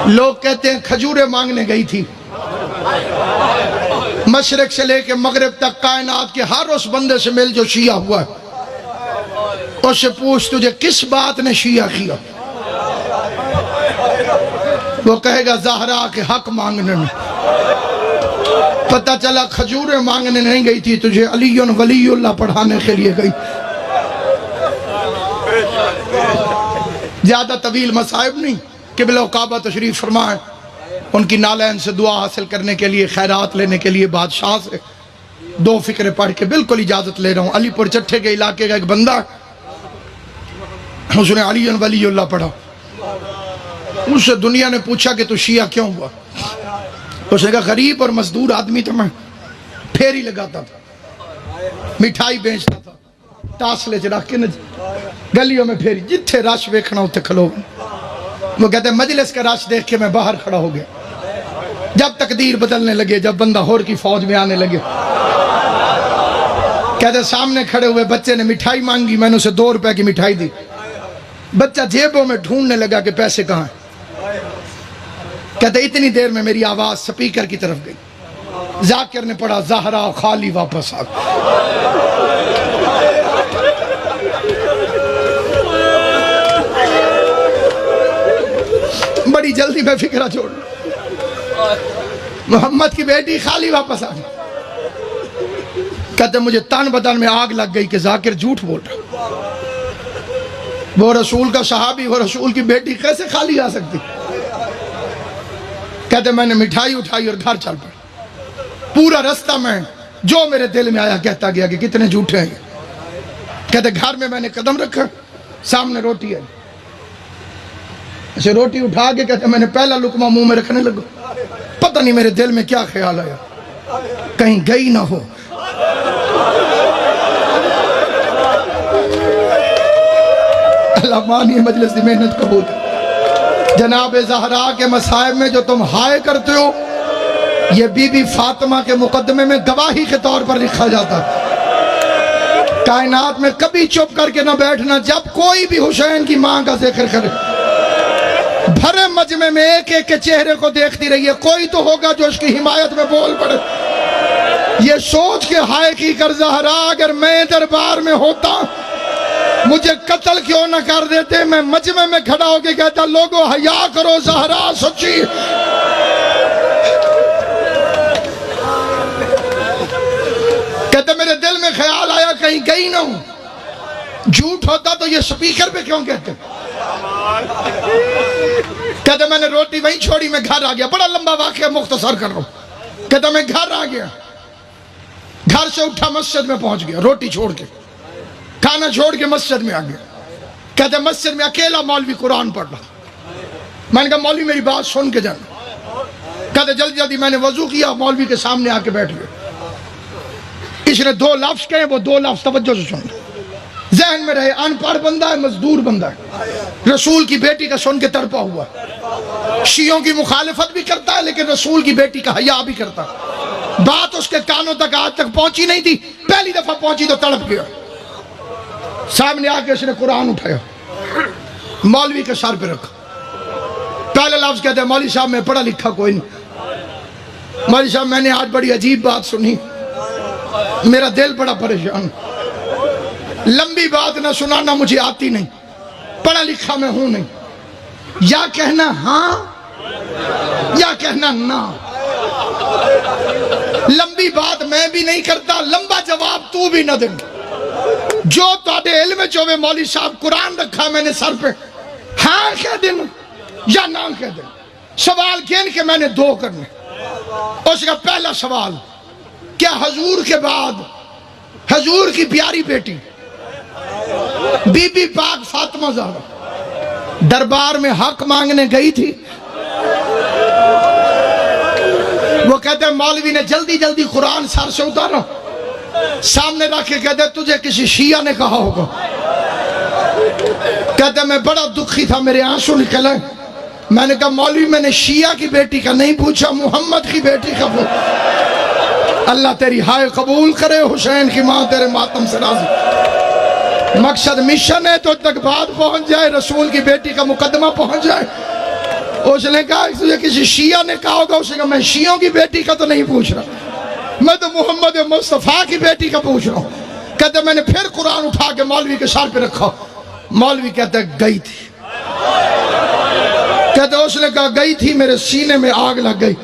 لوگ کہتے ہیں کھجوریں مانگنے گئی تھی، مشرق سے لے کے مغرب تک کائنات کے ہر اس بندے سے مل جو شیعہ ہوا ہے، اس سے پوچھ تجھے کس بات نے شیعہ کیا؟ وہ کہے گا زہرا کے حق مانگنے میں۔ پتہ چلا کھجوریں مانگنے نہیں گئی تھی، تجھے علی ولی اللہ پڑھانے کے لیے گئی۔ زیادہ طویل مصائب نہیں، قبلہ و کعبہ تشریف فرمائیں، ان کی نالین سے دعا حاصل کرنے کے لیے، خیرات لینے کے لیے بادشاہ سے 2 فقرے پڑھ کے بالکل اجازت لے رہا ہوں۔ علی پور چٹھے کے علاقے کا ایک بندہ، اس نے علی ولی اللہ پڑھا، اس سے دنیا نے پوچھا کہ تو شیعہ کیوں ہوا؟ اس نے کہا غریب اور مزدور آدمی تھا، میں پھیری لگاتا تھا، مٹھائی بیچتا تھا، تاسلے چ رکھ کے گلیوں میں پھیری، جتھے رش ویکھنا اتھے کھلو۔ وہ کہتے ہیں مجلس کا رش دیکھ کے میں باہر کھڑا ہو گیا، جب تقدیر بدلنے لگے، جب بندہ ہور کی فوج میں آنے لگے، کہتے سامنے کھڑے ہوئے بچے نے مٹھائی مانگی، میں نے اسے 2 روپے کی مٹھائی دی، بچہ جیبوں میں ڈھونڈنے لگا کہ پیسے کہاں ہیں۔ کہتے اتنی دیر میں میری آواز سپیکر کی طرف گئی، ذاکر نے پڑھا زہرا خالی واپس آ گئی۔ بڑی جلدی میں فکرہ چھوڑ، محمد کی بیٹی خالی واپس آ گئی۔ کہتے مجھے تن بدن میں آگ لگ گئی کہ ذاکر جھوٹ بول رہا، وہ رسول کا صحابی، وہ رسول کی بیٹی کیسے خالی آ سکتی؟ کہتے میں نے مٹھائی اٹھائی اور گھر چل پڑا، پورا رستہ میں جو میرے دل میں آیا کہتا گیا کہ کتنے جھوٹے ہیں۔ کہتے گھر میں نے قدم رکھا، سامنے روٹی ہے، اسے روٹی اٹھا کے کہتے میں نے پہلا لقمہ منہ میں رکھنے لگا، پتہ نہیں میرے دل میں کیا خیال آیا، کہیں گئی نہ ہو۔ اللہ مانی مجلس دی محنت قبول۔ جناب زہرا کے مصائب میں جو تم ہائے کرتے ہو، یہ بی بی فاطمہ کے مقدمے میں گواہی کے طور پر لکھا جاتا ہے۔ کائنات میں کبھی چپ کر کے نہ بیٹھنا، جب کوئی بھی حسین کی ماں کا ذکر کرے، بھرے مجمع میں ایک ایک کے چہرے کو دیکھتی رہیے، کوئی تو ہوگا جو اس کی حمایت میں بول پڑے۔ یہ سوچ کے ہائے کی کر زہرا اگر میں دربار میں ہوتا مجھے قتل کیوں نہ کر دیتے، میں مجمع میں کھڑا ہو کے کہتا لوگو حیا کرو، زہرا سچی۔ کہتا میرے دل میں خیال آیا کہیں گئی نہ ہوں، جھوٹ ہوتا تو یہ سپیکر پہ کیوں کہتے؟ کہتا میں نے روٹی وہیں چھوڑی، میں گھر آ گیا، بڑا لمبا واقعہ مختصر کر رہا ہوں۔ کہتا میں گھر آ گیا، گھر سے اٹھا مسجد میں پہنچ گیا، روٹی چھوڑ کے، کھانا چھوڑ کے مسجد میں آ گیا۔ کہتے مسجد میں اکیلا مولوی قرآن پڑھ رہا، میں نے کہا مولوی میری بات سن کے جانا۔ کہتے جلدی جلدی میں نے وضو کیا، مولوی کے سامنے آ کے بیٹھ گیا، اس نے 2 لفظ کہے، وہ 2 لفظ توجہ سے سن، ذہن میں رہے، ان پڑھ بندہ ہے، مزدور بندہ ہے، رسول کی بیٹی کا سن کے تڑپا ہوا ہے، شیعوں کی مخالفت بھی کرتا ہے لیکن رسول کی بیٹی کا حیا بھی کرتا ہے۔ بات اس کے کانوں تک آج تک پہنچی نہیں تھی، پہلی دفعہ پہنچی تو تڑپ گیا۔ سامنے آ کے اس نے قرآن اٹھایا، مولوی کے سر پہ رکھا، پہلے لفظ کہتے ہیں مولوی صاحب میں پڑھا لکھا کوئی نہیں، مولوی صاحب میں نے آج بڑی عجیب بات سنی، میرا دل بڑا پریشان، لمبی بات نہ سنانا مجھے آتی نہیں، پڑھا لکھا میں ہوں نہیں، یا کہنا ہاں یا کہنا نہ، لمبی بات میں بھی نہیں کرتا، لمبا جواب تو بھی نہ دیں، جو تاڑے علم چوے مولوی صاحب قرآن رکھا میں نے سر پہ، ہاں کہہ دیں یا نہ کہہ دیں، سوال گن کے میں نے 2 کرنے۔ اس کا پہلا سوال، کیا حضور کے بعد حضور کی پیاری بیٹی بی بی پاک فاطمہ زہرا دربار میں حق مانگنے گئی تھی؟ وہ کہتے ہیں مولوی نے جلدی جلدی قرآن سر سے اتارا، سامنے رکھ کے کہتے تجھے کسی شیعہ نے کہا ہوگا۔ کہتے میں بڑا دکھی تھا، میرے آنسو نکلے، میں نے کہا مولوی میں نے شیعہ کی بیٹی کا نہیں پوچھا، محمد کی بیٹی کا پوچھا۔ اللہ تیری ہائے قبول کرے، حسین کی ماں تیرے ماتم سے راضی۔ مقصد مشن ہے تو تک بات پہنچ جائے، رسول کی بیٹی کا مقدمہ پہنچ جائے۔ اس نے کہا تجھے کسی شیعہ نے کہا ہوگا، اس نے کہا میں شیعوں کی بیٹی کا تو نہیں پوچھ رہا، میں تو محمد مصطفیٰ کی بیٹی کا پوچھ رہا ہوں۔ کہتے میں نے پھر قرآن اٹھا کے مولوی کے سر پہ رکھا، مولوی کہتا ہے گئی تھی۔ کہتے اس نے کہا گئی تھی، میرے سینے میں آگ لگ گئی،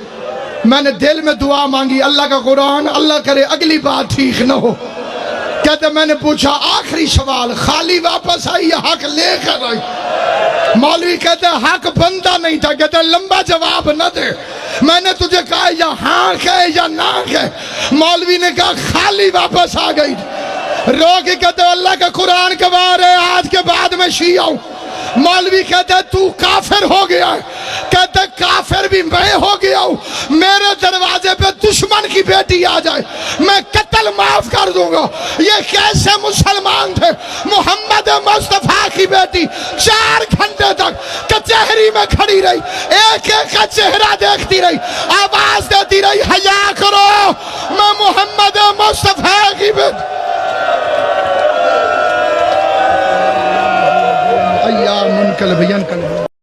میں نے دل میں دعا مانگی اللہ کا قرآن، اللہ کرے اگلی بات ٹھیک نہ ہو۔ کہتے میں نے پوچھا آخری سوال، خالی واپس آئی یا حق لے کر آئی؟ مولوی کہتے حق بندہ نہیں تھا، کہتے لمبا جواب نہ دے، میں نے تجھے کہا یا ہاں کہے یا نہ کہے۔ مولوی نے کہا خالی واپس آ گئی، رو کے کہتے اللہ کا قرآن گواہ ہے آج کے بعد میں شیعہ ہوں۔ مولوی کہتا ہے تو کافر ہو گیا ہے، کہتا ہے کافر بھی میں ہو گیا ہوں، میرے دروازے پہ دشمن کی بیٹی آ جائے میں قتل معاف کر دوں گا۔ یہ کیسے مسلمان تھے؟ محمد مصطفیٰ کی بیٹی 4 گھنٹے تک کچہری میں کھڑی رہی، ایک ایک کا چہرہ دیکھتی رہی، آواز دیتی رہی حیا کرو میں محمد مصطفیٰ کی بیٹی۔ منقلب ینقلب